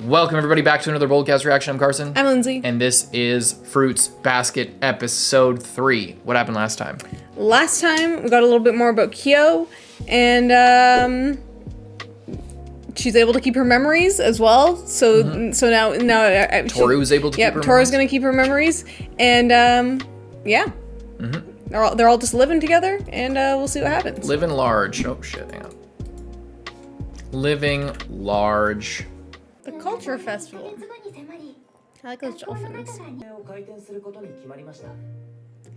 Welcome everybody back to another Boldcast reaction. I'm Carson. I'm Lindsay. And this is Fruits Basket episode 3. What happened last time? Last time we got a little bit more about Kyou, and she's able to keep her memories as well. So now Tooru's able to keep her memories. Tooru's gonna keep her memories, and they're all just living together, and we'll see what happens. Living large. Oh shit, hang on. Living large. The culture festival. I like those dolphins.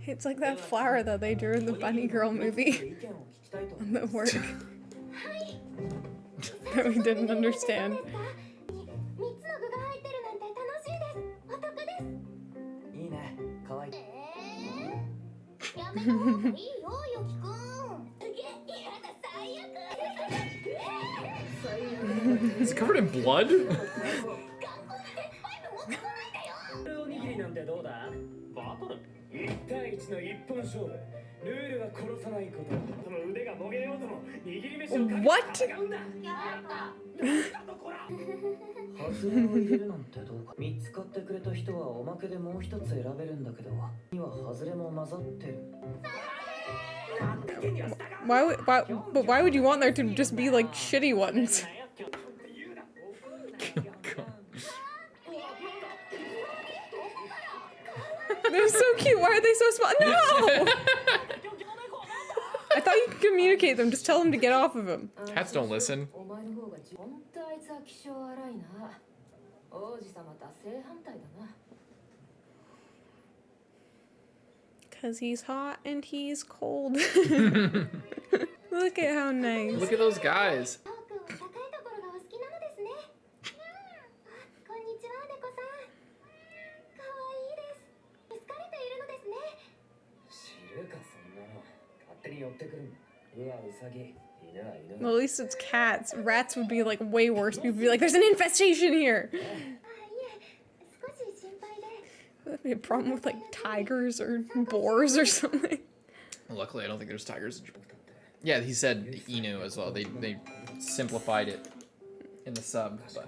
It's like that flower that they drew in the Bunny Girl movie on the work that we didn't understand. Is it covered in blood? What? Why would you want there to just be like shitty ones? They're so cute. Why are they so small? No! I thought you could communicate them. Just tell them to get off of him. Cats don't listen. Cause he's hot and he's cold. Look at how nice. Look at those guys. Well, at least it's cats. Rats would be like way worse. People would be like, there's an infestation here. That'd be a problem with like tigers or boars or something. Well, luckily, I don't think there's tigers. Yeah, he said Inu as well. They simplified it in the sub. But.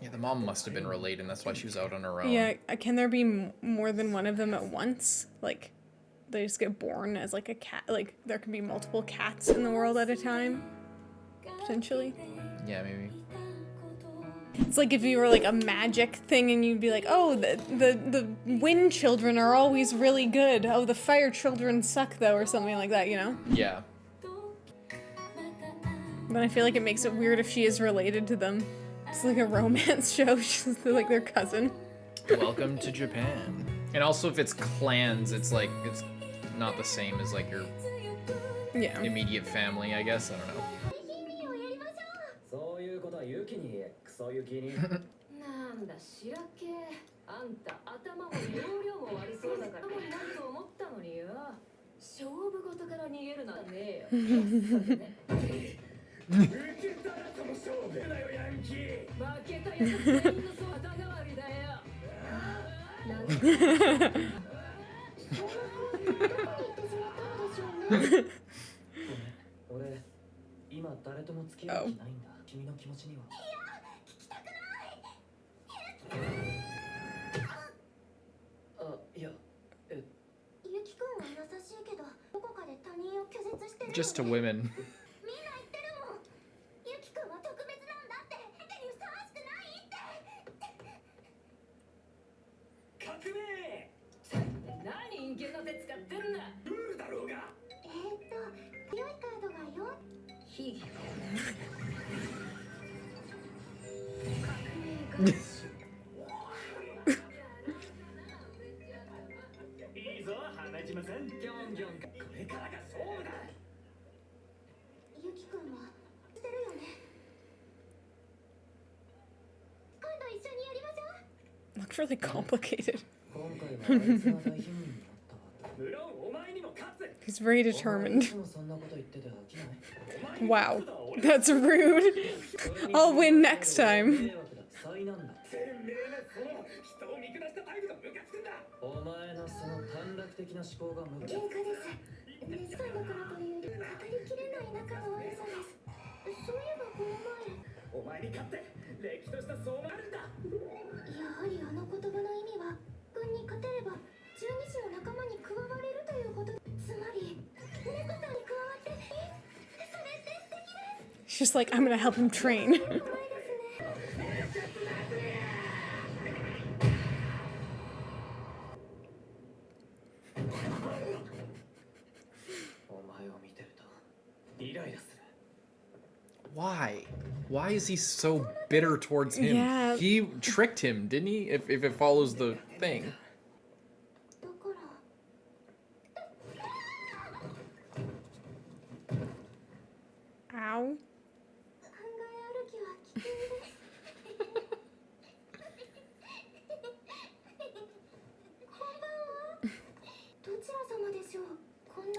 Yeah, the mom must have been related, and that's why she was out on her own. Yeah, can there be more than one of them at once? Like, they just get born as like a cat. Like, there can be multiple cats in the world at a time, potentially. Yeah, maybe. It's like if you were like a magic thing and you'd be like, oh, the wind children are always really good. Oh, the fire children suck though, or something like that, you know? Yeah. Then I feel like it makes it weird if she is related to them. It's like a romance show. She's like their cousin. Welcome to Japan. And also if it's clans, it's like, it's not the same as like your immediate family, I guess. I don't know. Just to women. Looks really complicated. He's very determined. Wow. That's rude. I'll win next time. お前のその短絡的な思考が無理。喧嘩です。熱さんだからという語りきれない仲の悪さです。そういえばこの前、お前に勝ってれっきとした相馬あるんだ。やはりあの言葉の意味は、軍に勝てれば十二支の仲間に加われるということ。つまり、猫さんに加わって、それって素敵です。She's just like, I'm gonna help him train. お前を見てるとイライラする。 Why? Why is he so bitter towards him? Yeah. He tricked him, didn't he? If it follows the thing. Ow.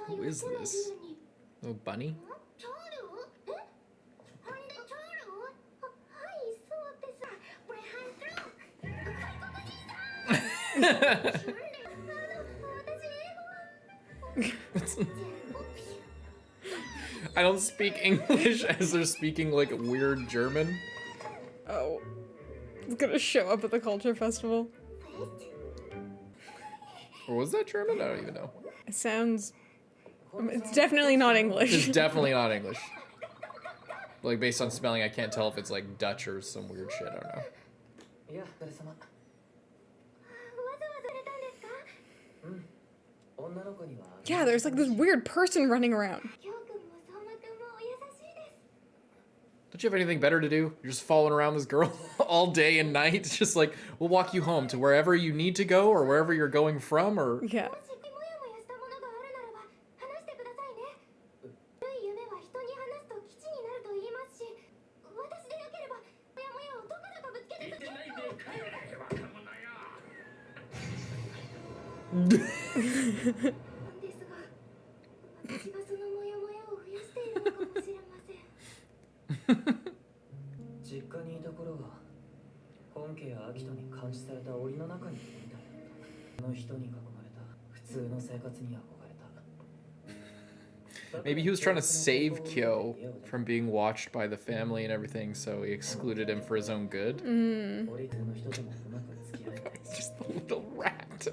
Who is this? Oh, bunny? I don't speak English as they're speaking like weird German. Oh. It's gonna show up at the culture festival. Or was that German? I don't even know. It sounds... It's definitely not English. It's definitely not English. Like, based on spelling, I can't tell if it's like Dutch or some weird shit. I don't know. Yeah, there's like this weird person running around. Don't you have anything better to do? You're just following around this girl all day and night. It's just like, we'll walk you home to wherever you need to go or wherever you're going from, or... Yeah. Maybe he was trying to save Kyou from being watched by the family and everything, so he excluded him for his own good. It's just a little rat.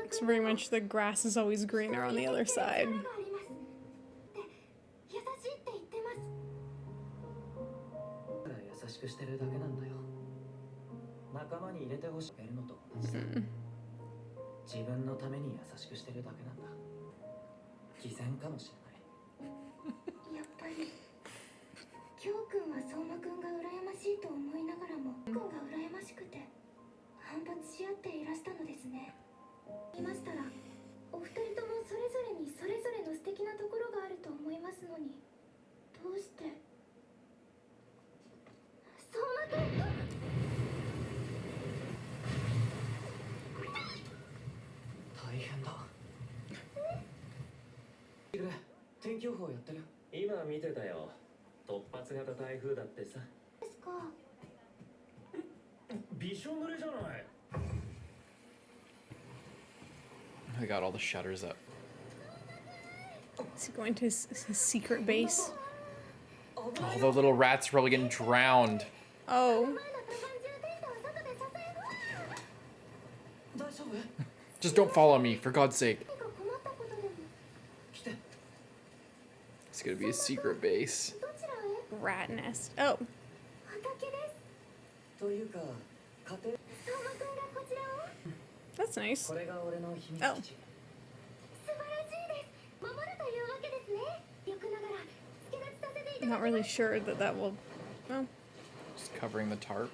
It's very much the grass is always greener on the other side. I got all the shutters up. Is he going to his secret base? All the little rats are probably getting drowned. Oh. Just don't follow me, for God's sake. It's gonna be a secret base. Rat nest. Oh. That's nice. Oh. I'm not really sure that will Oh. Just covering the tarp.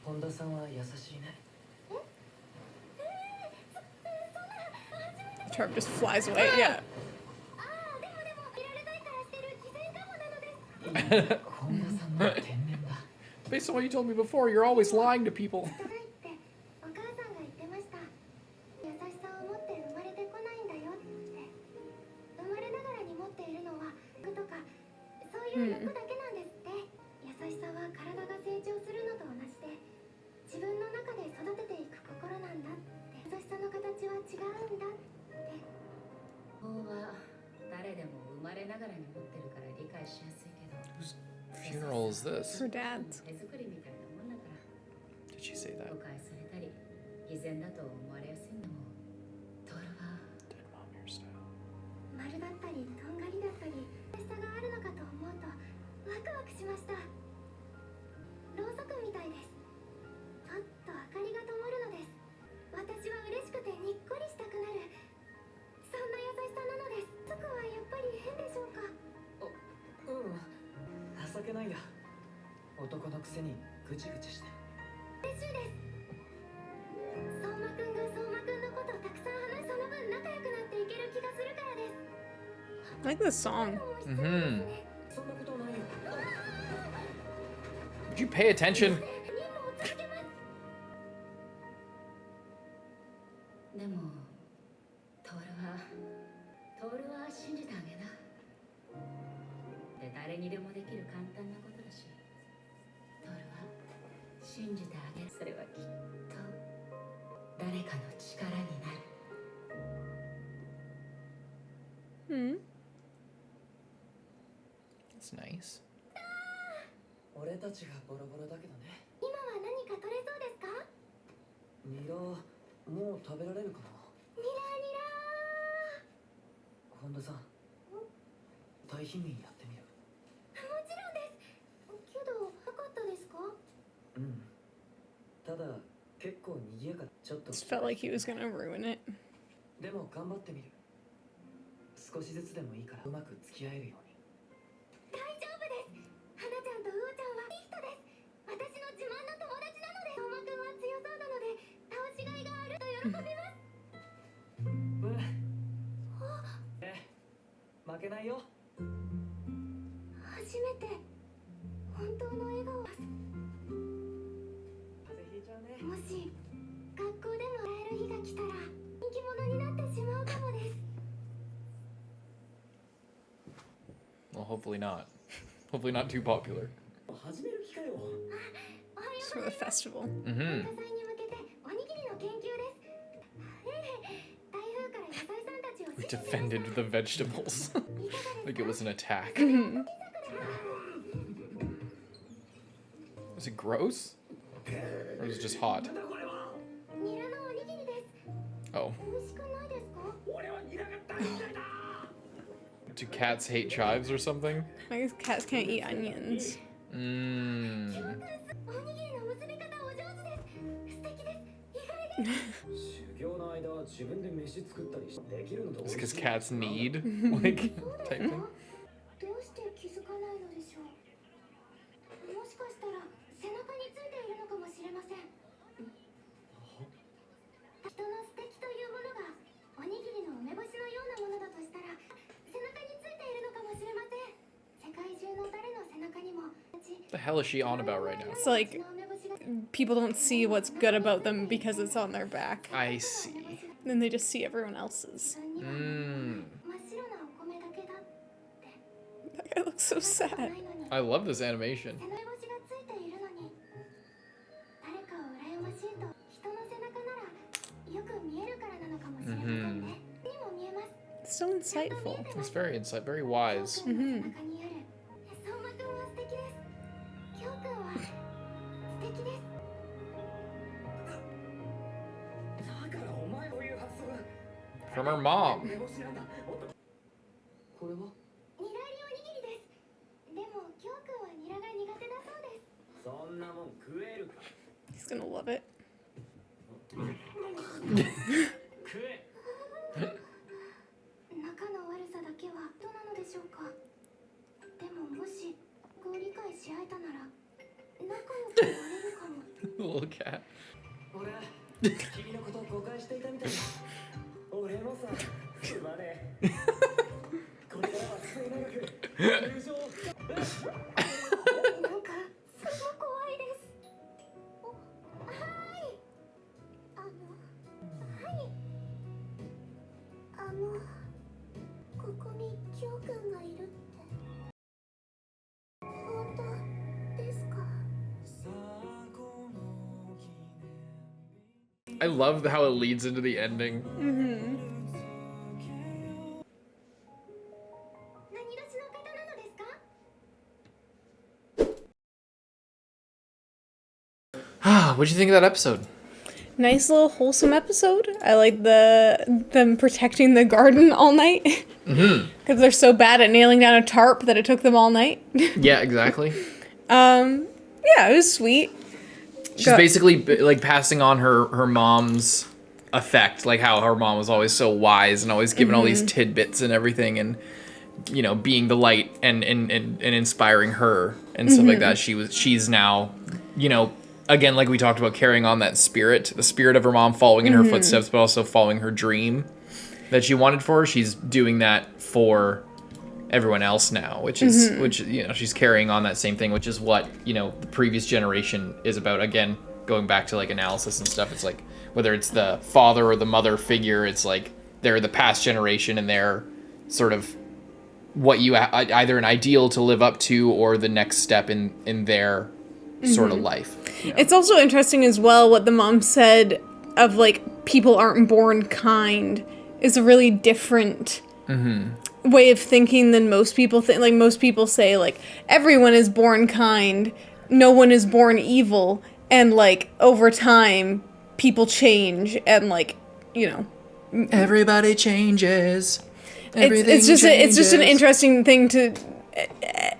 Honda さんは優しいね。 The tarp just flies away. Yeah. 本田さんの天然だ。 Based on what you told me before, you're always lying to people. お母さんが言ってました。優しさを持って生まれてこないんだよって。生まれながらに持っているのは欲とかそういう欲だけなんですって。優しさは体が成長するのと同じで、自分の中で育てていく心なんだって。優しさの形は違うんだって。法は誰でも生まれながらに持ってるから理解しやすいけど。 Whose funeral is this? Her dad's. 手作りみたいなもんだから。 Did she say that? 誤解されたり偽善だと思われやすいのもトールは Dead mom hairstyle. 丸だったりとんがりだったり優しさがあるのかと思うとワクワクしました。ろうそくみたいです。パッと明かりが灯るのです。私は嬉しくてにっこりしたくなる、そんな優しさなのです。そこはやっぱり変でしょうか。情けないや。男のくせにぐちぐちして嬉しいです。相馬くんが相馬くんのことたくさん話す、その分仲良くなっていける気がするからです。 I like this song. そんなことないよ。 Would you pay attention? でもトールは信じてあげな。で誰にでもできる簡単なことだし、トールは信じてあげる。それはきっと誰かの力になる。 Hmm. That's nice. 俺たちがボロボロだけどね。今は何か取れそうですか？ニラもう食べられるかな。ニラ本田さん、大貧民やってみる。もちろんです。けどなかったですか？うん。ただ結構賑やか、ちょっと Just felt like he was gonna ruin it. でも頑張ってみる。少しずつでもいいからうまく付き合えるように。大丈夫です。花ちゃんとうおちゃんはいい人です。私の自慢の友達なので。相馬くんは強そうなので倒しがいがあると喜びます。負けないよ。初めて本当の笑顔。風邪ひいちゃうね。もし学校でも会える日が来たら人気者になってしまうかもです。 Well, hopefully not. Hopefully not too popular. 始める気かよ。Just for the festival. うん。文化祭に向けておにぎりの研究です。台風から野菜さんたちを We defended the vegetables like it was an attack. Is it gross? Or is it just hot? ニラのおにぎりです。 Oh. 美味しくないですか？俺はニラが大嫌いだ。 Do cats hate chives or something? I guess cats can't eat onions. Mmm. おにぎりの結び方お上手です。素敵です。意外です。修行の間自分で飯作ったりできるのと。 It's because cats need, like, type thing. どうして気づかないのでしょう。もしかしたら背中についているのかもしれません。人の素敵というものがおにぎりの梅干しのようなものだとしたら背中についているのかもしれません。世界中の誰の背中にも。 What the hell is she on about right now? It's like people don't see what's good about them because it's on their back. I see. Then they just see everyone else's. Mmm. That guy looks so sad. I love this animation. It's so insightful. It's very insight, very wise. Mm-hmm. From her mom. He's gonna love it. 仲の悪さだけはどうなのでしょうか。でももしご理解し合えたなら仲良くなれるかも。 Little cat. 俺君のことを誤解していたみたいだ。俺もさ、すまねえ。これからは末永く友情を。なんかすごく怖いです。お、はい。はい。ここにキョウくんがいるって本当ですか？ I love how it leads into the ending. 何出しの方なのですか？ What'd you think of that episode? Nice little wholesome episode. I like them protecting the garden all night. Because they're so bad at nailing down a tarp that it took them all night. Yeah, exactly. Yeah, it was sweet. She's basically like passing on her mom's effect, like how her mom was always so wise and always giving all these tidbits and everything, and you know, being the light and inspiring her and stuff like that. She's now, you know, again, like we talked about, carrying on that spirit, the spirit of her mom, following in her footsteps, but also following her dream that she wanted for her. She's doing that for everyone else now, which you know, she's carrying on that same thing, which is what, you know, the previous generation is about. Again, going back to like analysis and stuff, it's like whether it's the father or the mother figure, it's like they're the past generation and they're sort of what you either an ideal to live up to or the next step in their sort of life. You know? It's also interesting as well what the mom said of like people aren't born kind is a really different way of thinking than most people think. Like most people say like everyone is born kind, no one is born evil, and like over time people change and like, you know, Everybody changes. It's just an interesting thing to,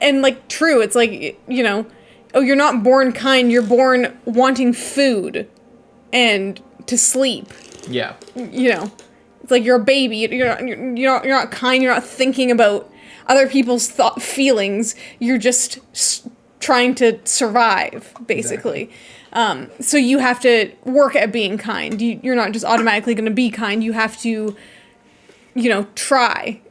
and like true. It's like, you know, oh, you're not born kind. You're born wanting food and to sleep. Yeah. You know, it's like you're a baby. You're not kind. You're not thinking about other people's feelings. You're just trying to survive, basically. Exactly. So you have to work at being kind. You're not just automatically going to be kind. You have to, you know, try.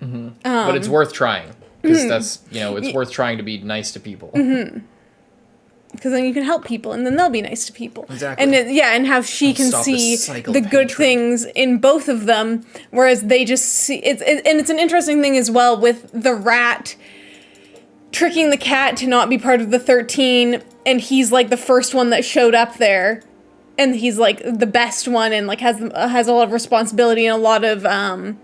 But it's worth trying. Because that's, you know, it's worth trying to be nice to people. Because then you can help people, and then they'll be nice to people. Exactly. And and how she can see the good things in both of them, whereas they just see and it's an interesting thing as well with the rat tricking the cat to not be part of the 13, and he's like the first one that showed up there, and he's like the best one, and like has a lot of responsibility and a lot of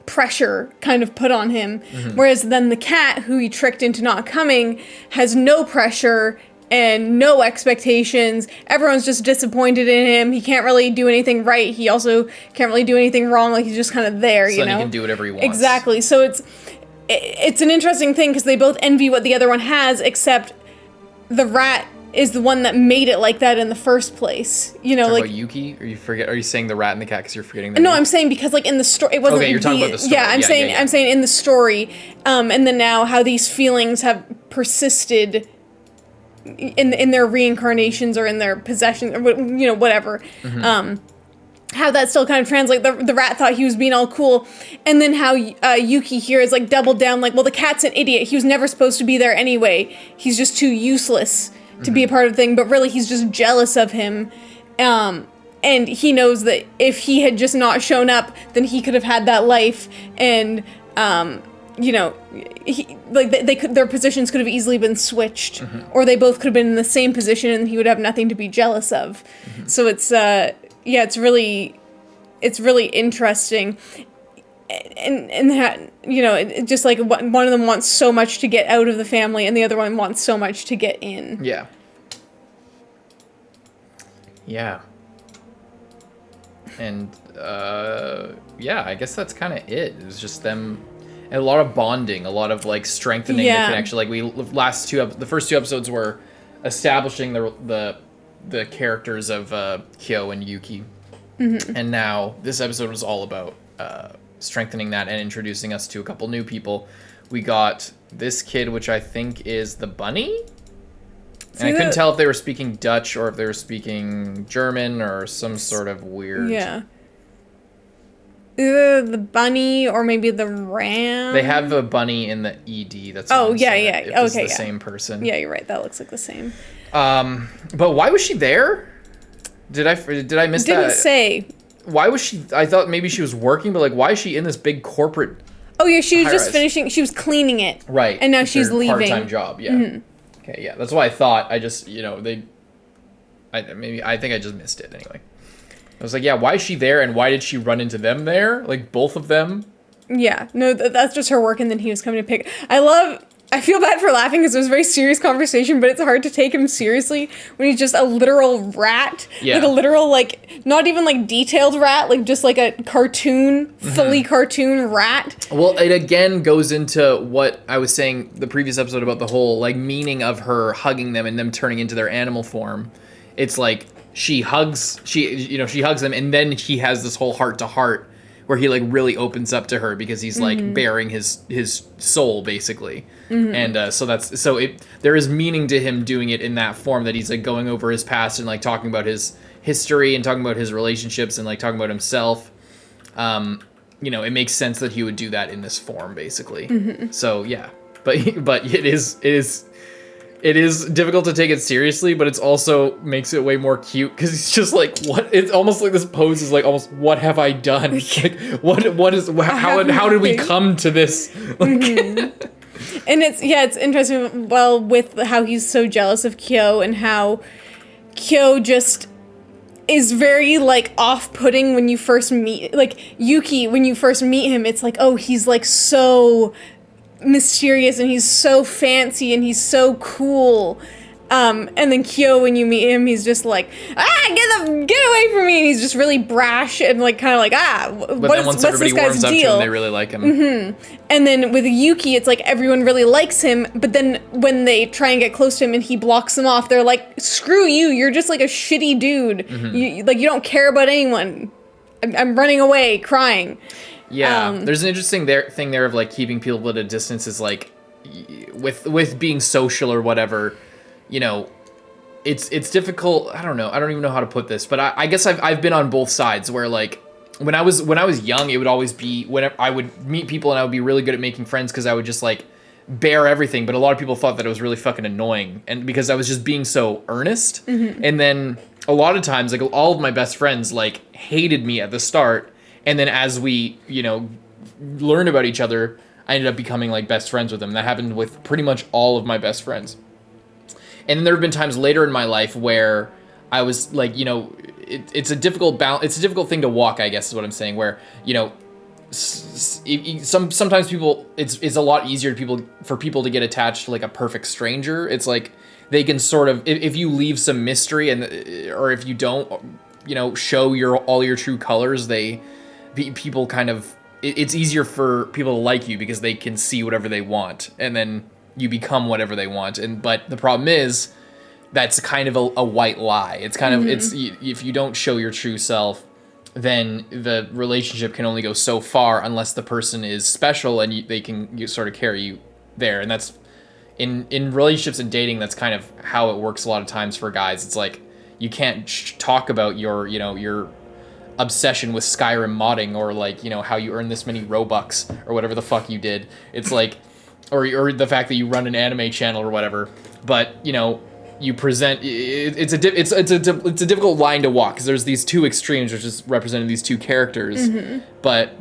pressure kind of put on him, whereas then the cat who he tricked into not coming has no pressure and no expectations. Everyone's just disappointed in him. He can't really do anything right. He also can't really do anything wrong. Like he's just kind of there, you know? So he can do whatever he wants. Exactly. So it's an interesting thing because they both envy what the other one has, except the rat is the one that made it like that in the first place. You know, like about Yuki, or you forget? Are you saying the rat and the cat because you're forgetting? No, I'm saying because like in the story, it wasn't. Okay, you're talking about the story. Yeah, I'm saying in the story, and then now how these feelings have persisted in their reincarnations or in their possessions, or you know, whatever. How that still kind of translates. The rat thought he was being all cool, and then how Yuki here is like doubled down. Like, well, the cat's an idiot. He was never supposed to be there anyway. He's just too useless to be a part of the thing, but really he's just jealous of him. And he knows that if he had just not shown up, then he could have had that life, and you know, their positions could have easily been switched, or they both could have been in the same position, and he would have nothing to be jealous of. So it's it's really interesting. And that, you know, it just like one of them wants so much to get out of the family and the other one wants so much to get in. Yeah. And I guess that's kind of it. It was just them, and a lot of bonding, a lot of like strengthening the connection. Like the first two episodes were establishing the characters of Kyou and Yuki, and now this episode was all about strengthening that and introducing us to a couple new people, We got this kid, which I think is the bunny. See, And I couldn't tell if they were speaking Dutch or if they were speaking German or some sort of weird. Yeah. Either the bunny or maybe the ram. They have a bunny in the ED. That's Oh, what I'm yeah, saying. yeah. If Okay, it's the yeah. same person. Yeah, you're right. That looks like the same. But why was she there? Did I miss that? Didn't say. Why was she? I thought maybe she was working, but like, why is she in this big corporate? Oh yeah, she was just high-rise? finishing. She was cleaning it. Right. And now It's she's her leaving. Part-time job. Yeah. Okay. Yeah. That's why I thought. I just I think I just missed it anyway. I was like, yeah, why is she there, and why did she run into them there? Like both of them. Yeah, no, that's just her work, and then he was coming to pick. I feel bad for laughing because it was a very serious conversation, but it's hard to take him seriously when he's just a literal rat. Yeah. Like a literal, like, not even like detailed rat, like just like a cartoon, fully cartoon rat. Well, it again goes into what I was saying the previous episode about the whole like meaning of her hugging them and them turning into their animal form. It's like she hugs them, and then he has this whole heart to heart where he like really opens up to her because he's like bearing his soul basically. And there is meaning to him doing it in that form, that he's like going over his past and like talking about his history and talking about his relationships and like talking about himself. It makes sense that he would do that in this form basically. So yeah, but it is difficult to take it seriously, but it's also makes it way more cute because he's just like, what? It's almost like this pose is like almost, what have I done? Like, how did we come to this? Like, And it's interesting, well, with how he's so jealous of Kyou and how Kyou just is very, like, off-putting when you first meet, like, Yuki, when you first meet him, it's like, oh, he's, like, so mysterious and he's so fancy and he's so cool. And then Kyou, when you meet him, he's just like, get away from me. And he's just really brash and like kind of like, what's this guy's deal? Him, they really like him. And then with Yuki, it's like everyone really likes him, but then when they try and get close to him and he blocks them off, they're like, screw you, you're just like a shitty dude. You don't care about anyone. I'm running away, crying. Yeah, there's an interesting thing there of like keeping people at a distance is like, with being social or whatever. It's difficult. I don't know. I don't even know how to put this, but I guess I've been on both sides where like when I was young, it would always be whenever I would meet people and I would be really good at making friends because I would just like bear everything. But a lot of people thought that it was really fucking annoying, and because I was just being so earnest. And then a lot of times, like all of my best friends like hated me at the start, and then as we learned about each other, I ended up becoming like best friends with them. That happened with pretty much all of my best friends. And then there have been times later in my life where I was like, it's a difficult balance. It's a difficult thing to walk, I guess is what I'm saying, where, sometimes people, it's a lot easier for people to get attached to like a perfect stranger. It's like they can sort of, if you leave some mystery or if you don't, show all your true colors, people kind of, it's easier for people to like you because they can see whatever they want, and then you become whatever they want. But the problem is that's kind of a white lie. It's kind of, if you don't show your true self, then the relationship can only go so far unless the person is special and they can sort of carry you there. And that's in relationships and dating, that's kind of how it works a lot of times for guys. It's like, you can't talk about your obsession with Skyrim modding or like, how you earn this many Robux or whatever the fuck you did. It's like, or the fact that you run an anime channel or whatever, but you present it's a difficult line to walk because there's these two extremes which is representing these two characters, but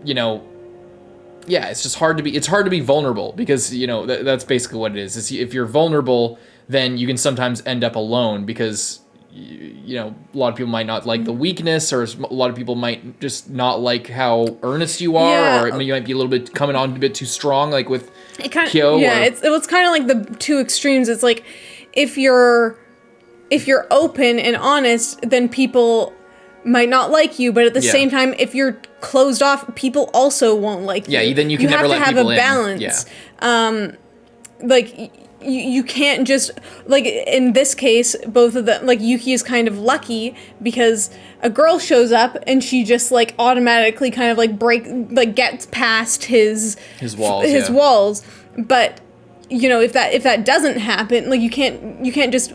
it's just hard to be vulnerable because that's basically what it is. If you're vulnerable, then you can sometimes end up alone because a lot of people might not like the weakness, or a lot of people might just not like how earnest you are, or you might be a little bit coming on a bit too strong, like with Kyou. Yeah, it's kind of like the two extremes. It's like if you're open and honest, then people might not like you, but at the same time, if you're closed off, people also won't like you. Yeah, then you can never let people in. You have to have a balance. Yeah. Like you can't just, like, in this case, both of them, like, Yuki is kind of lucky because a girl shows up and she just, like, automatically kind of, like, gets past his walls. But, you know, if that doesn't happen, like, you can't just...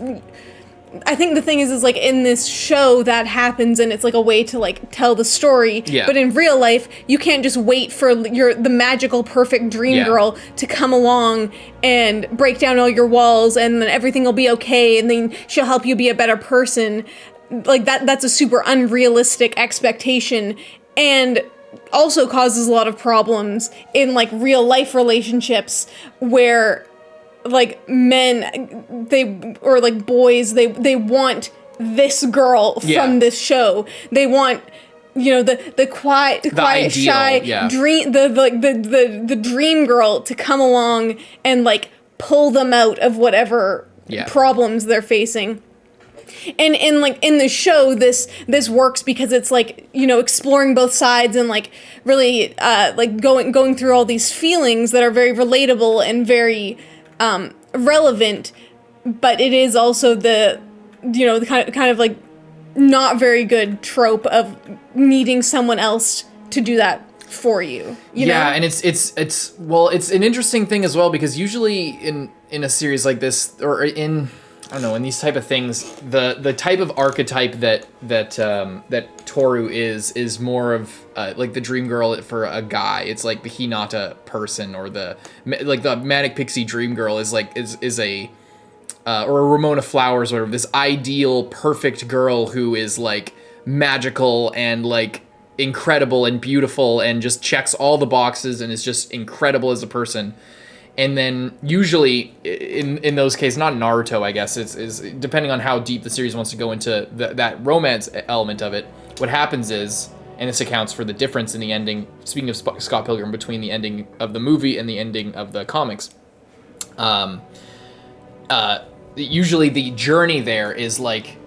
I think the thing is like in this show that happens and it's like a way to like tell the story. Yeah. But in real life, you can't just wait for the magical perfect dream girl to come along and break down all your walls and then everything will be okay and then she'll help you be a better person. Like that's a super unrealistic expectation and also causes a lot of problems in like real life relationships where like men or like boys they want this girl from this show. They want, you know, the quiet ideal, shy dream the dream girl to come along and like pull them out of whatever problems they're facing. And in the show, this works because it's like, you know, exploring both sides and like really like going through all these feelings that are very relatable and very relevant, but it is also the, you know, the kind of like not very good trope of needing someone else to do that for you. You know? And it's well, it's an interesting thing as well because usually in a series like this or in I don't know, in these type of things, the type of archetype that Tooru is more of like the dream girl for a guy. It's like the Hinata person or the manic pixie dream girl is like is a or a Ramona Flowers or whatever, this ideal perfect girl who is like magical and like incredible and beautiful and just checks all the boxes and is just incredible as a person. And then usually in those cases, not Naruto, I guess, is depending on how deep the series wants to go into that romance element of it, what happens is, and this accounts for the difference in the ending, speaking of Scott Pilgrim, between the ending of the movie and the ending of the comics, usually the journey there is like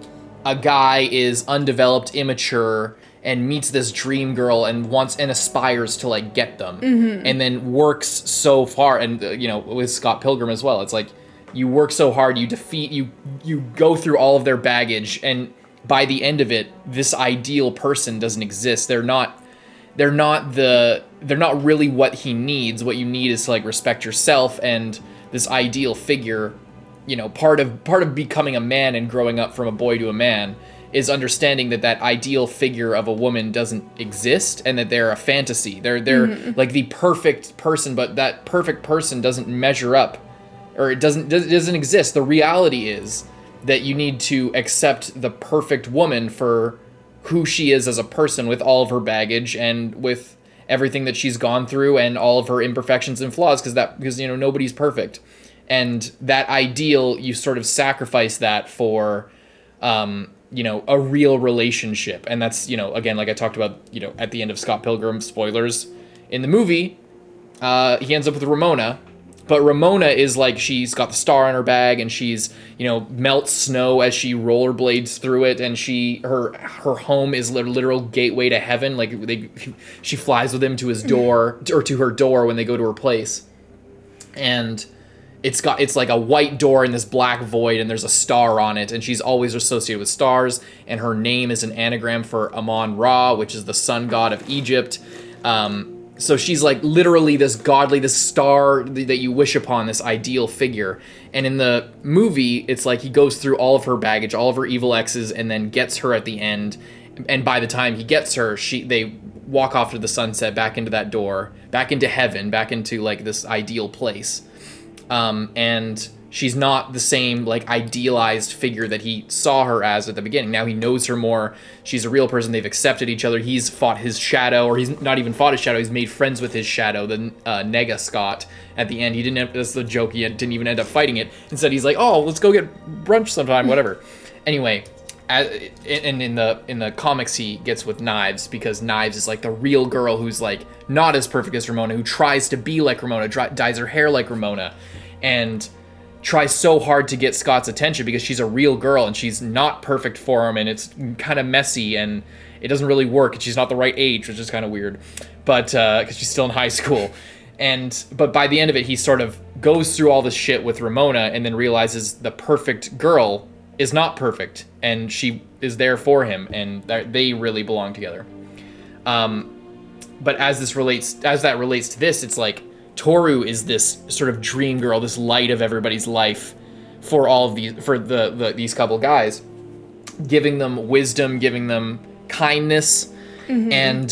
a guy is undeveloped, immature, and meets this dream girl and wants and aspires to like get them, and then works so far. And you know, with Scott Pilgrim as well, it's like you work so hard, you go through all of their baggage, and by the end of it, this ideal person doesn't exist. They're not really what he needs. What you need is to like respect yourself, and this ideal figure, you know, part of becoming a man and growing up from a boy to a man is understanding that ideal figure of a woman doesn't exist and that they're a fantasy. They're like the perfect person, but that perfect person doesn't measure up, or it doesn't exist. The reality is that you need to accept the perfect woman for who she is as a person, with all of her baggage and with everything that she's gone through and all of her imperfections and flaws, because you know, nobody's perfect. And that ideal, you sort of sacrifice that for you know, a real relationship. And that's, you know, again, like I talked about, you know, at the end of Scott Pilgrim, spoilers, in the movie, he ends up with Ramona, but Ramona is like, she's got the star on her bag and she's, you know, melts snow as she rollerblades through it, and her home is literal gateway to heaven. Like she flies with him to his door, or to her door when they go to her place. And it's like a white door in this black void, and there's a star on it, and she's always associated with stars, and her name is an anagram for Amon-Ra, which is the sun god of Egypt. So she's like literally this star that you wish upon, this ideal figure. And in the movie, it's like he goes through all of her baggage, all of her evil exes, and then gets her at the end. And by the time he gets her, they walk off to the sunset, back into that door, back into heaven, back into like this ideal place. And she's not the same like idealized figure that he saw her as at the beginning. Now he knows her more. She's a real person. They've accepted each other. He's fought his shadow, or he's not even fought his shadow. He's made friends with his shadow, the Nega Scott. At the end, he didn't. That's the joke. He didn't even end up fighting it. Instead, he's like, "Oh, let's go get brunch sometime, whatever." Anyway, and in the comics, he gets with Knives, because Knives is like the real girl who's like not as perfect as Ramona, who tries to be like Ramona, dyes her hair like Ramona, and tries so hard to get Scott's attention because she's a real girl and she's not perfect for him, and it's kind of messy and it doesn't really work, and she's not the right age, which is kind of weird, but because she's still in high school. But by the end of it, he sort of goes through all this shit with Ramona and then realizes the perfect girl is not perfect, and she is there for him, and they really belong together. But as that relates to this, it's like Tooru is this sort of dream girl, this light of everybody's life for all of these couple guys, giving them wisdom, giving them kindness, and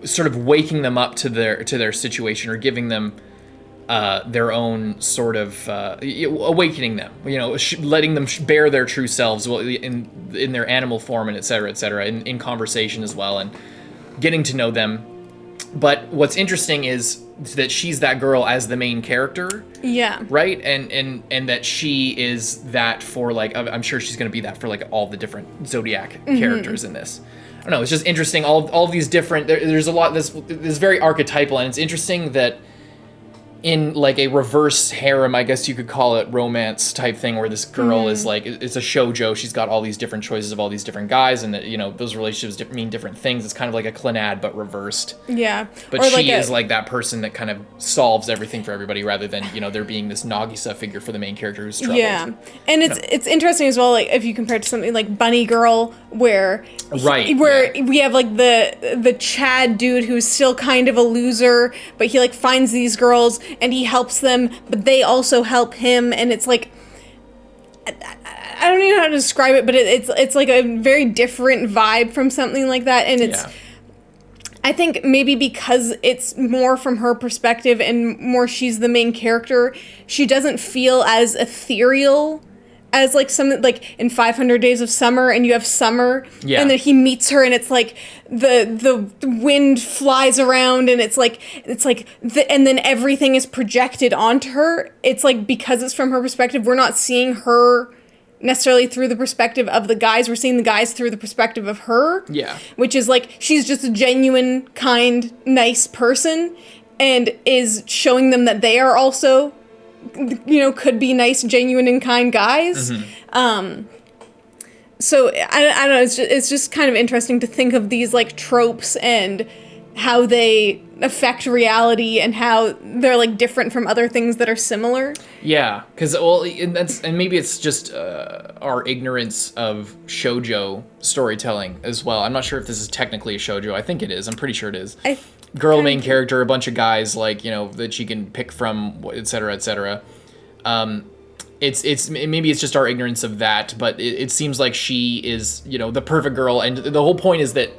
sort of waking them up to their situation, or giving them their own sort of awakening them, letting them bear their true selves in their animal form, and et cetera, in conversation as well, and getting to know them. But what's interesting is that she's that girl as the main character. Yeah. Right? And that she is that for, like, I'm sure she's going to be that for, like, all the different Zodiac characters in this. I don't know, it's just interesting. All these different, there's a lot, this very archetypal, and it's interesting that in, like, a reverse harem, I guess you could call it, romance type thing, where this girl is like, it's a shoujo, she's got all these different choices of all these different guys, and that, those relationships mean different things. It's kind of like a clanad but reversed. Yeah. But she is like that person that kind of solves everything for everybody, rather than there being this Nagisa figure for the main character who's troubled. Yeah. And it's interesting as well, like, if you compare it to something like Bunny Girl, where we have, like, the Chad dude who's still kind of a loser, but he, like, finds these girls and he helps them, but they also help him, and it's like, I don't even know how to describe it, but it's like a very different vibe from something like that, and it's, I think maybe because it's more from her perspective and more she's the main character, she doesn't feel as ethereal as, like, some, like, in 500 Days of Summer, and you have Summer, and then he meets her, and it's like the wind flies around, and it's like and then everything is projected onto her. It's like, because it's from her perspective, we're not seeing her necessarily through the perspective of the guys. We're seeing the guys through the perspective of her. Yeah. Which is, like, she's just a genuine, kind, nice person, and is showing them that they are also, could be nice, genuine, and kind guys. So I don't know. It's just kind of interesting to think of these, like, tropes and how they affect reality, and how they're, like, different from other things that are similar. Yeah, because and maybe it's just our ignorance of shoujo storytelling as well. I'm not sure if this is technically a shoujo. I think it is. I'm pretty sure it is. Girl main character, a bunch of guys, like, that she can pick from, et cetera, et cetera. It's maybe it's just our ignorance of that, but it seems like she is, the perfect girl, and the whole point is that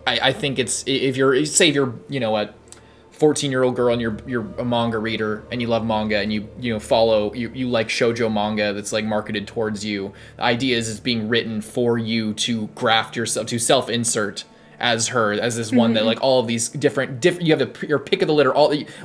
I think it's, if you're a 14-year-old girl and you're a manga reader and you love manga and you follow you like shoujo manga that's, like, marketed towards you, the idea is it's being written for you to graft yourself, to self-insert as this one that, like, all of these different you have your pick of the litter,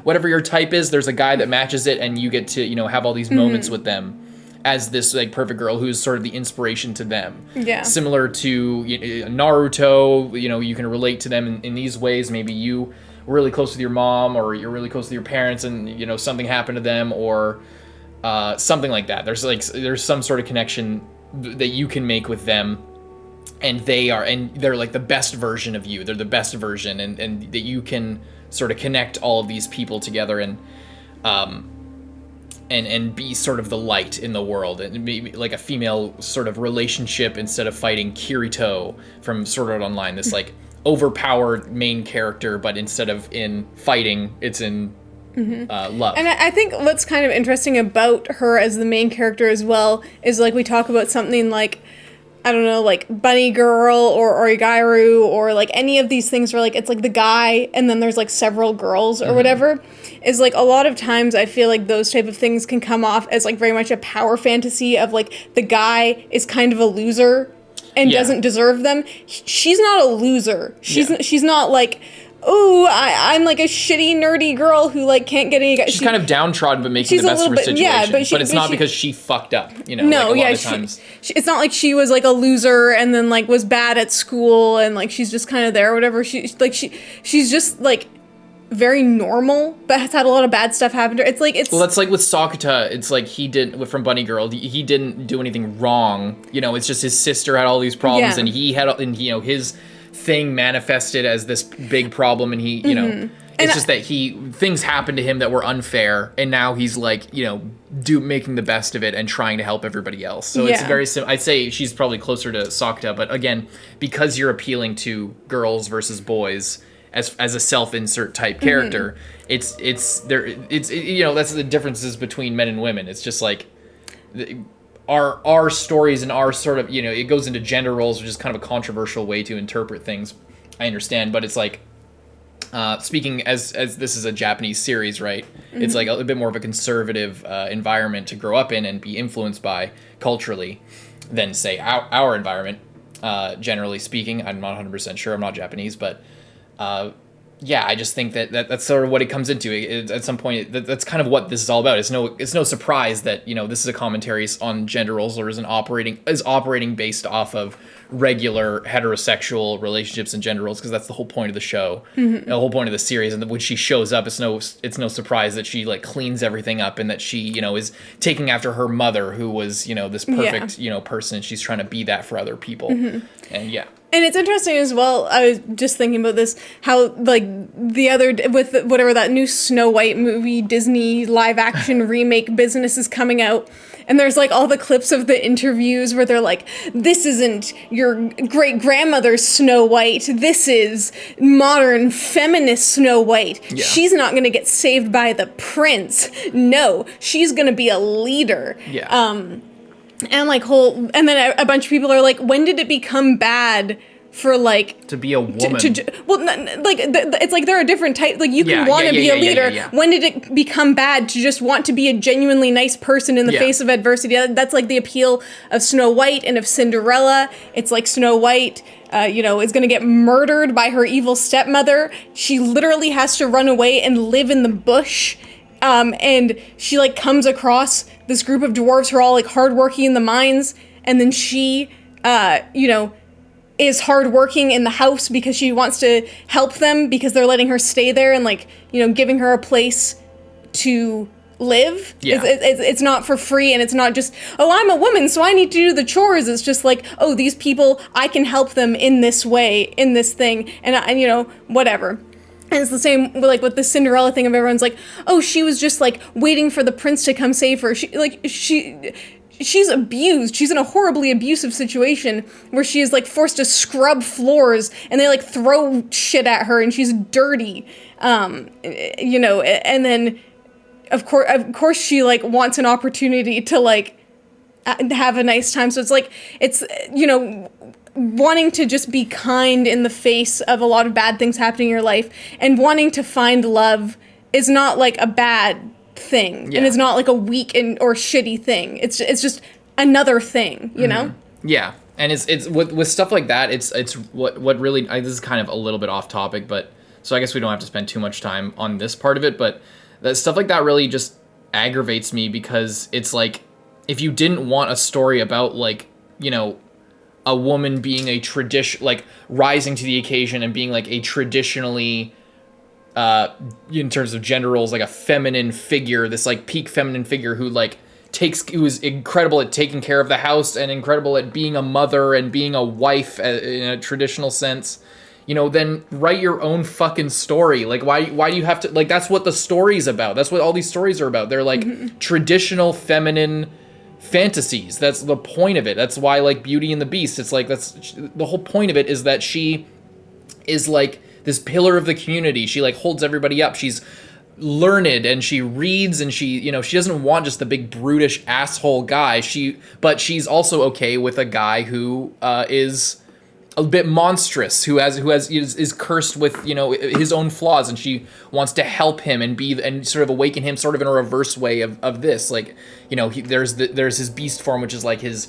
whatever your type is, there's a guy that matches it, and you get to have all these moments with them as this, like, perfect girl who's sort of the inspiration to them. Yeah. Similar to Naruto, you can relate to them in these ways. Maybe you were really close with your mom, or you're really close with your parents, and something happened to them, or something like that. There's some sort of connection that you can make with them. And they're like the best version of you. They're the best version, and that you can sort of connect all of these people together and be sort of the light in the world, and maybe like a female sort of relationship instead of fighting Kirito from Sword Art Online. This, like, overpowered main character, but instead of in fighting, it's in love. And I think what's kind of interesting about her as the main character as well is, like, we talk about something like, I don't know, like Bunny Girl or Origairu, or like any of these things where, like, it's like the guy and then there's, like, several girls or whatever, is, like, a lot of times I feel like those type of things can come off as, like, very much a power fantasy of, like, the guy is kind of a loser and doesn't deserve them. She's not a loser. She's not like, oh, I'm like a shitty, nerdy girl who, like, can't get any guys. She's kind of downtrodden, but making the best of her situation. Yeah, but it's not because she fucked up, No, like a lot of times. It's not like she was, like, a loser and then, like, was bad at school and, like, she's just kind of there or whatever. She's just, like, very normal, but has had a lot of bad stuff happen to her. Well, that's like with Sakuta. It's like from Bunny Girl. He didn't do anything wrong. It's just his sister had all these problems, and he had, his thing manifested as this big problem, and he It's just that things happened to him that were unfair, and now he's like, making the best of it and trying to help everybody else. So it's very I'd say she's probably closer to Sakta, but again, because you're appealing to girls versus boys as a self-insert type character, it's that's the differences between men and women. It's just like our stories and our sort of, it goes into gender roles, which is kind of a controversial way to interpret things. I understand, but it's like, speaking as this is a Japanese series, right? It's like a bit more of a conservative environment to grow up in and be influenced by culturally than, say, our environment, generally speaking. I'm not 100% sure. I'm not Japanese, but I just think that's sort of what it comes into. At some point, that's kind of what this is all about. It's no surprise that this is a commentary on gender roles, or is operating based off of regular heterosexual relationships and gender roles, because that's the whole point of the show, the whole point of the series. And when she shows up, it's no surprise that she like cleans everything up, and that she is taking after her mother, who was this perfect person. She's trying to be that for other people, and And it's interesting as well, I was just thinking about this, how, like, with whatever that new Snow White movie, Disney live-action remake business is coming out, and there's, like, all the clips of the interviews where they're like, this isn't your great-grandmother's Snow White, this is modern feminist Snow White. Yeah. She's not gonna get saved by the prince. No, she's gonna be a leader. Yeah. And then a bunch of people are like, when did it become bad for, like, to be a woman? It's like there are different types. Like, you can want to be a leader. Yeah. When did it become bad to just want to be a genuinely nice person in the face of adversity? That's like the appeal of Snow White and of Cinderella. It's like Snow White, is going to get murdered by her evil stepmother. She literally has to run away and live in the bush. And she, like, comes across this group of dwarves who are all, like, hardworking in the mines, and then she, is hardworking in the house because she wants to help them because they're letting her stay there and, like, giving her a place to live. Yeah. It's not for free, and it's not just, oh, I'm a woman, so I need to do the chores. It's just like, oh, these people, I can help them in this way, in this thing, and whatever. And it's the same, like, with the Cinderella thing of everyone's like, oh, she was just, like, waiting for the prince to come save her. She's abused. She's in a horribly abusive situation where she is, like, forced to scrub floors, and they, like, throw shit at her, and she's dirty. And then, of course she, like, wants an opportunity to, like, have a nice time. So it's, like, wanting to just be kind in the face of a lot of bad things happening in your life, and wanting to find love is not, like, a bad thing, and it's not, like, a weak or shitty thing. It's just another thing, you know? Yeah, and it's with stuff like that. It's what really. This is kind of a little bit off topic, but so I guess we don't have to spend too much time on this part of it. But that stuff like that really just aggravates me, because it's like, if you didn't want a story about, like, a woman being a like, rising to the occasion and being, like, a traditionally, in terms of gender roles, like, a feminine figure, this, like, peak feminine figure who, like, who is incredible at taking care of the house and incredible at being a mother and being a wife in a traditional sense, then write your own fucking story. Like, why do you have to, like, that's what the story's about. That's what all these stories are about. They're, like, traditional feminine fantasies. That's the point of it. That's why, like, Beauty and the Beast, it's like, that's the whole point of it, is that she is, like, this pillar of the community. She, like, holds everybody up. She's learned, and she reads, and she she doesn't want just the big brutish asshole guy. But she's also okay with a guy who is a bit monstrous, who is cursed with his own flaws, and she wants to help him and sort of awaken him, sort of in a reverse way of this, like, there's his beast form, which is like his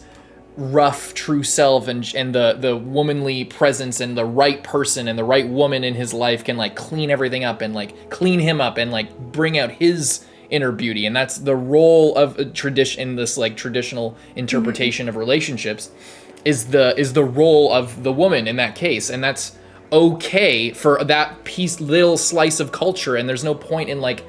rough true self, and the womanly presence, and the right person and the right woman in his life can, like, clean everything up and, like, clean him up and, like, bring out his inner beauty. And that's the role of a tradition in this, like, traditional interpretation of relationships, is the role of the woman in that case. And that's okay for that little slice of culture, and there's no point in, like,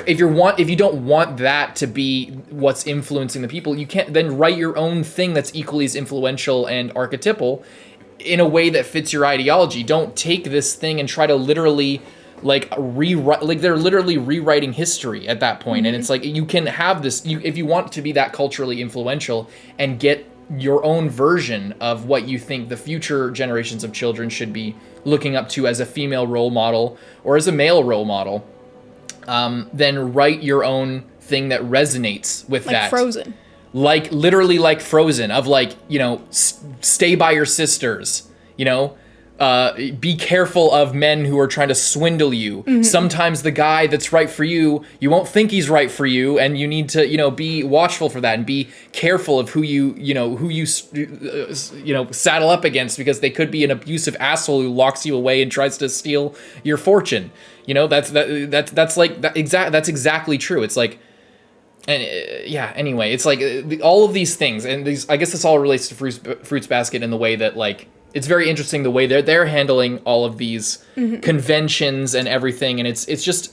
if you don't want that to be what's influencing the people, you can't then write your own thing that's equally as influential and archetypal in a way that fits your ideology. Don't take this thing and try to literally like rewrite, like they're literally rewriting history at that point. And it's like, you can have this, if you want to be that culturally influential and get your own version of what you think the future generations of children should be looking up to as a female role model or as a male role model, then write your own thing that resonates with that. Like Frozen. Like, literally like Frozen, of like, you know, stay by your sisters, you know? Be careful of men who are trying to swindle you. Sometimes the guy that's right for you, you won't think he's right for you, and you need to, you know, be watchful for that and be careful of who you saddle up against, because they could be an abusive asshole who locks you away and tries to steal your fortune. You know, that's exactly true. It's like, and anyway, it's like all of these things, and these, I guess this all relates to Fruits Basket in the way that, like, it's very interesting the way they're handling all of these conventions and everything, and it's just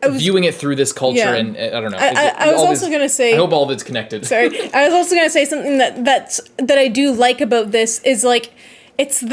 viewing it through this culture, and I don't know. I was also gonna say, I hope all of it's connected. Sorry, I was also gonna say something that I do like about this is like, it's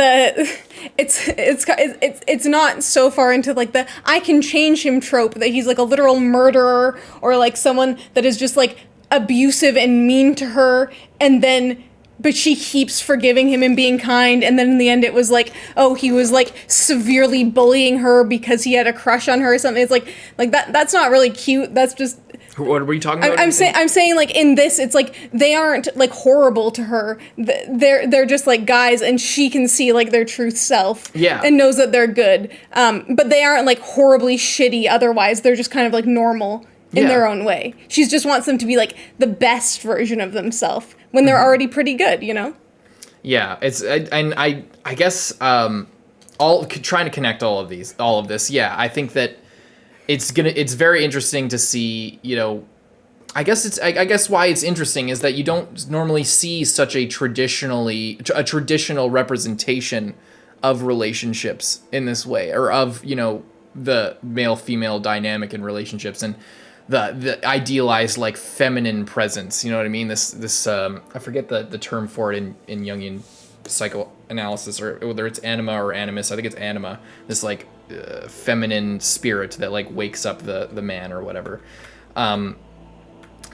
not so far into like the I can change him trope that he's like a literal murderer or like someone that is just like abusive and mean to her, and then but she keeps forgiving him and being kind, and then in the end it was like, oh, he was like severely bullying her because he had a crush on her or something. It's like that's not really cute. That's just, what were you talking about? I'm saying like in this, it's like they aren't like horrible to her. They're just like guys, and she can see like their truth self. Yeah. And knows that they're good. But they aren't like horribly shitty otherwise. They're just kind of like normal in their own way. She just wants them to be like the best version of themselves when they're already pretty good, you know? Yeah, I guess all trying to connect all of this. Yeah, I think that it's very interesting to see, you know, I guess why it's interesting is that you don't normally see such a traditional representation of relationships in this way, or of, you know, the male-female dynamic in relationships, and the idealized like feminine presence, you know what I mean? This I forget the term for it in Jungian psychoanalysis, or whether it's anima or animus. I think it's anima. This like feminine spirit that like wakes up the man or whatever.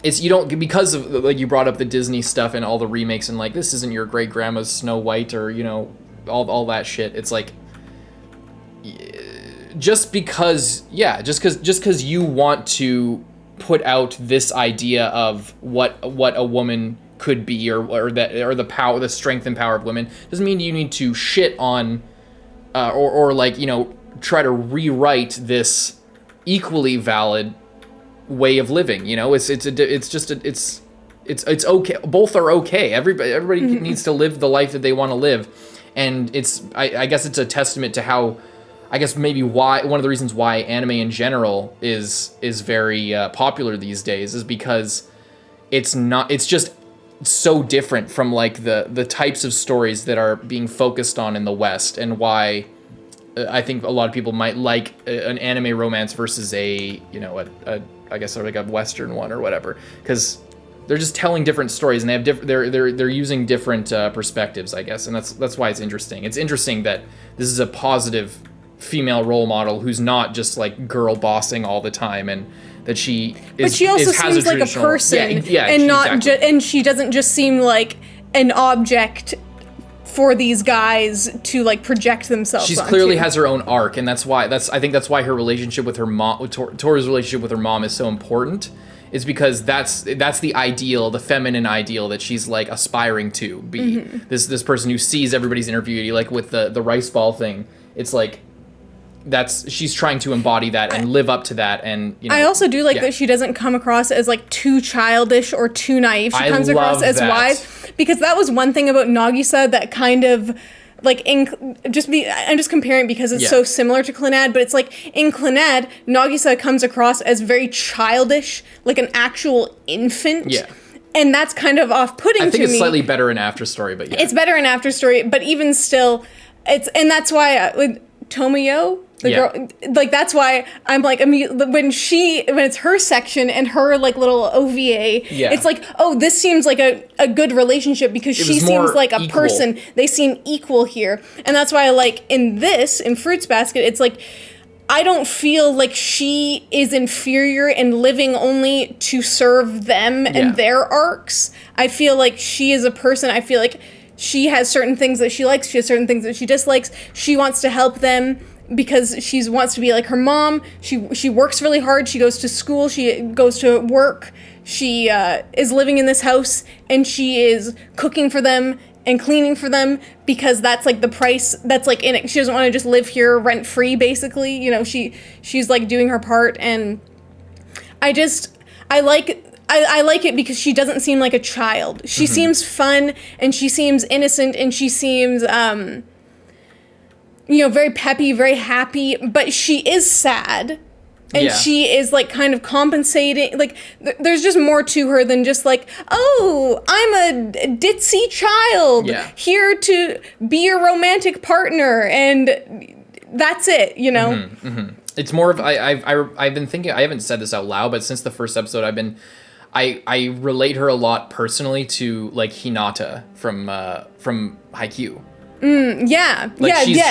It's, you don't, because of like you brought up the Disney stuff and all the remakes, and like, this isn't your great grandma's Snow White, or, you know, all that shit. It's like, just because you want to put out this idea of what a woman could be, or the power, the strength and power of women, doesn't mean you need to shit on or like, you know, try to rewrite this equally valid way of living. You know, it's okay. Both are okay. Everybody needs to live the life that they want to live, and I guess it's a testament to how, I guess maybe why, one of the reasons why anime in general is very popular these days, is because it's just so different from like the types of stories that are being focused on in the West, and why I think a lot of people might like an anime romance versus a, you know, I guess like a Western one or whatever, because they're just telling different stories, and they have they're using different perspectives, I guess, and that's why it's interesting. It's interesting that this is a positive female role model who's not just like girl bossing all the time, and that she is. But she also seems like a person, and not exactly. And she doesn't just seem like an object for these guys to like project themselves. She's clearly has her own arc, and I think that's why her relationship with her mom, Toru's relationship with her mom, is so important. Is because that's the ideal, the feminine ideal that she's like aspiring to be. This person who sees everybody's inner beauty, like with the rice ball thing. It's like, she's trying to embody that and live up to that. And, you know, I also do like that she doesn't come across as like too childish or too naive. She comes across as wise, because that was one thing about Nagisa that kind of like I'm just comparing because it's so similar to Clannad, but it's like in Clannad, Nagisa comes across as very childish, like an actual infant. Yeah. And that's kind of off-putting to me. I think it's slightly better in After Story, but yeah. It's better in After Story, but even still, and that's why with Tomoyo, the girl, like, that's why I'm like, I mean, when it's her section and her like little OVA, it's like, oh, this seems like a good relationship because she seems like a person. They seem equal here. And that's why I like in Fruits Basket, it's like, I don't feel like she is inferior and living only to serve them and their arcs. I feel like she is a person. I feel like she has certain things that she likes. She has certain things that she dislikes. She wants to help them because she wants to be like her mom. She works really hard. She goes to school. She goes to work. She is living in this house, and she is cooking for them and cleaning for them because that's like the price that's like in it. She doesn't want to just live here rent free, basically. You know, she's like doing her part, and I like it because she doesn't seem like a child. She seems fun, and she seems innocent, and she seems very peppy, very happy, but she is sad. And she is, like, kind of compensating. Like, there's just more to her than just, like, oh, I'm a ditzy child here to be your romantic partner. And that's it, you know? It's more of, I've been thinking, I haven't said this out loud, but since the first episode, I relate her a lot personally to, like, Hinata from Haikyuu.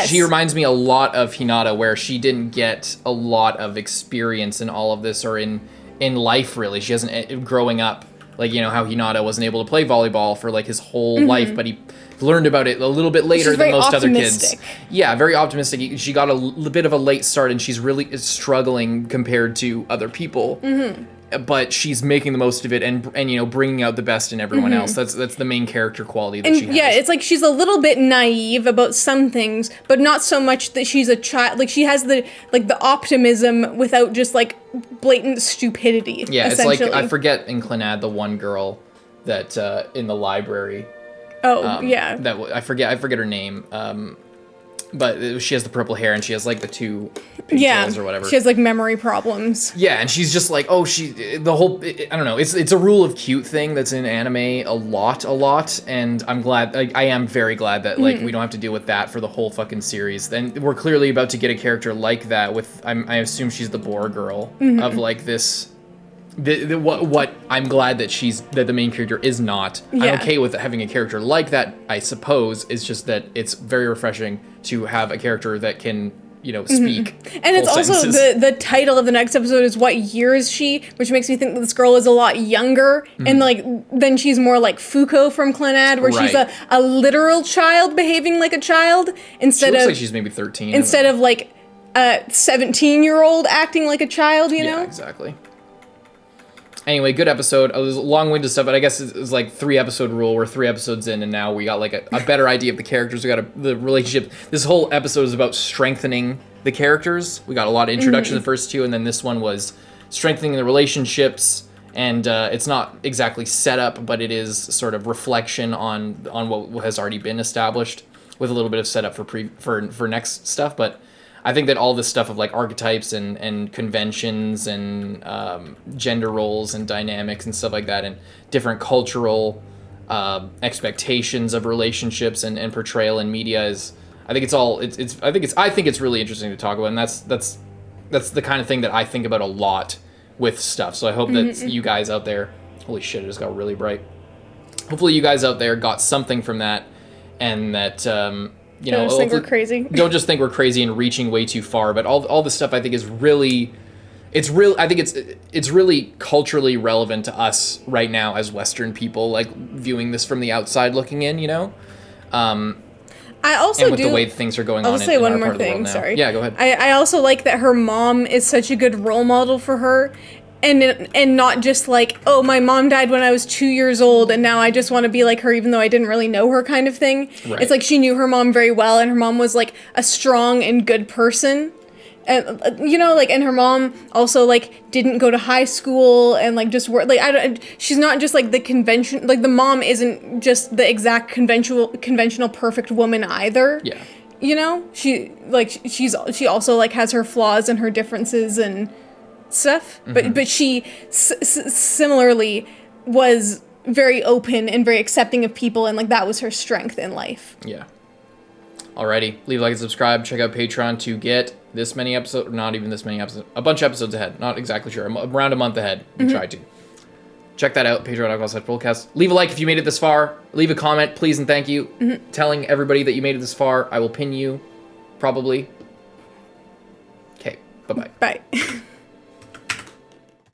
She reminds me a lot of Hinata, where she didn't get a lot of experience in all of this, or in life, really. She hasn't, growing up, like, you know, how Hinata wasn't able to play volleyball for, like, his whole life, but he learned about it a little bit later than most other kids. Yeah, very optimistic. She got a bit of a late start, and she's really struggling compared to other people. But she's making the most of it, and you know, bringing out the best in everyone else. That's the main character quality that she has. Yeah, it's like she's a little bit naive about some things, but not so much that she's a child. Like, she has the optimism without just like blatant stupidity. Yeah, it's like, I forget in Clannad, the one girl that in the library. I forget her name. But she has the purple hair, and she has, like, the two pigtails or whatever. She has, like, memory problems. Yeah, and she's just like, I don't know, it's a rule of cute thing that's in anime a lot, and I'm glad, I am very glad that, like, we don't have to deal with that for the whole fucking series. Then we're clearly about to get a character like that with, I assume she's the boar girl of, like, this... what I'm glad that the main character is not. I'm okay with having a character like that, I suppose. It's just that it's very refreshing to have a character that can, you know, speak. And it's also the title of the next episode is What Year Is She? Which makes me think that this girl is a lot younger, and like then she's more like Fuko from Clannad, where she's a literal child behaving like a child instead she looks of like she's maybe 13 instead of like a 17-year-old acting like a child, you know? Yeah, exactly. Anyway, good episode. It was long-winded stuff, but I guess it was like 3-episode rule. We're 3 episodes in, and now we got like a better idea of the characters. We got the relationship. This whole episode is about strengthening the characters. We got a lot of introduction in the first 2, and then this one was strengthening the relationships. And it's not exactly set up, but it is sort of reflection on what has already been established, with a little bit of setup for next stuff. But I think that all this stuff of like archetypes and conventions and gender roles and dynamics and stuff like that, and different cultural expectations of relationships and portrayal in media is, I think it's really interesting to talk about, and that's the kind of thing that I think about a lot with stuff. So I hope that you guys out there, holy shit, it just got really bright. Hopefully you guys out there got something from that, and that you know, don't think we're crazy. Don't just think we're crazy and reaching way too far. But all this stuff I think is really, it's really culturally relevant to us right now as Western people, like viewing this from the outside looking in, you know. I also and with the way things are going on. I'll say one more thing. Sorry. Yeah, go ahead. I also like that her mom is such a good role model for her. And not just like, oh, my mom died when I was 2 years old, and now I just want to be like her, even though I didn't really know her, kind of thing. Right. It's like she knew her mom very well, and her mom was like a strong and good person, and you know, like, and her mom also like didn't go to high school and like just work. Like, she's not just like the convention. Like, the mom isn't just the exact conventional perfect woman either. Yeah. You know, she also like has her flaws and her differences and stuff, but she similarly was very open and very accepting of people, and like that was her strength in life. Yeah. Alrighty, leave a like and subscribe. Check out Patreon to get this many episodes, not even this many episodes, a bunch of episodes ahead. Not exactly sure, around a month ahead. We try to. Check that out, patreon.com/podcast. Leave a like if you made it this far. Leave a comment, please and thank you. Telling everybody that you made it this far. I will pin you, probably. Okay. Bye-bye. Bye.